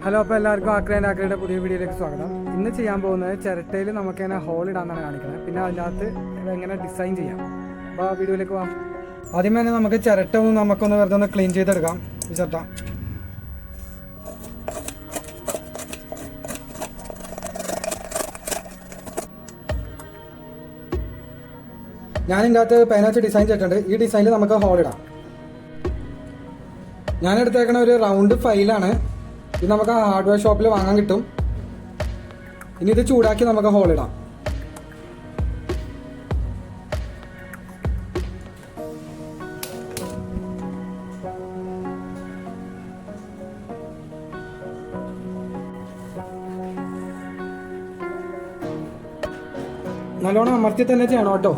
Hello, അപ്പോൾ എല്ലാവർക്കും ആക്രിയുടെ പുതിയ വീഡിയോയിലേക്ക് സ്വാഗതം. ഇന്ന് ചെയ്യാൻ പോകുന്നത് ചിരട്ടയിൽ നമുക്ക് തന്നെ ഹോൾ ഇടാന്നാണ് കാണിക്കുന്നത്. പിന്നെ അതിനകത്ത് എങ്ങനെ ഡിസൈൻ ചെയ്യാം. അപ്പോൾ വീഡിയോയിലേക്ക് പോകാം. ആദ്യമേ തന്നെ നമുക്ക് ചിരട്ട നമുക്കൊന്ന് വെറുതെ ഒന്ന് ക്ലീൻ ചെയ്തെടുക്കാം. ഈ ചിരട്ട ഞാനിതിൻ്റെ അകത്ത് പേന വെച്ച് ഡിസൈൻ ചെയ്തിട്ടുണ്ട്. ഈ ഡിസൈനിൽ നമുക്ക് ഹോൾ ഇടാം. ഞാൻ എടുത്തേക്കണ ഒരു റൗണ്ട് ഫൈലാണ്. ഇത് നമുക്ക് ഹാർഡ്വെയർ ഷോപ്പിൽ വാങ്ങാൻ കിട്ടും. ഇനി ഇത് ചൂടാക്കി നമുക്ക് ഹോൾ ഇടാം. നല്ലോണം അമർത്തി തന്നെ ചെയ്യണം കേട്ടോ.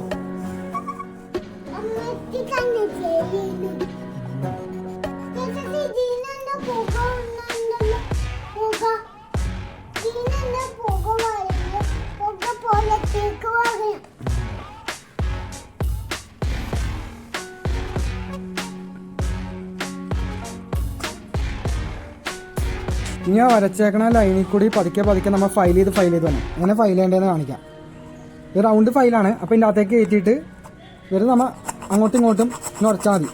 ഇനി വരച്ചേക്കണ ലൈനിൽ കൂടി പതുക്കെ നമ്മൾ ഫയൽ ചെയ്ത് തന്നെ അങ്ങനെ ഫയൽ ചെയ്യേണ്ടതെന്ന് കാണിക്കാം. ഇത് റൗണ്ട് ഫയലാണ്. അപ്പോൾ ഇതിൻ്റെ അകത്തേക്ക് കയറ്റിയിട്ട് വെറുതെ നമ്മൾ അങ്ങോട്ടും ഇങ്ങോട്ടും ഉറച്ചാൽ മതി.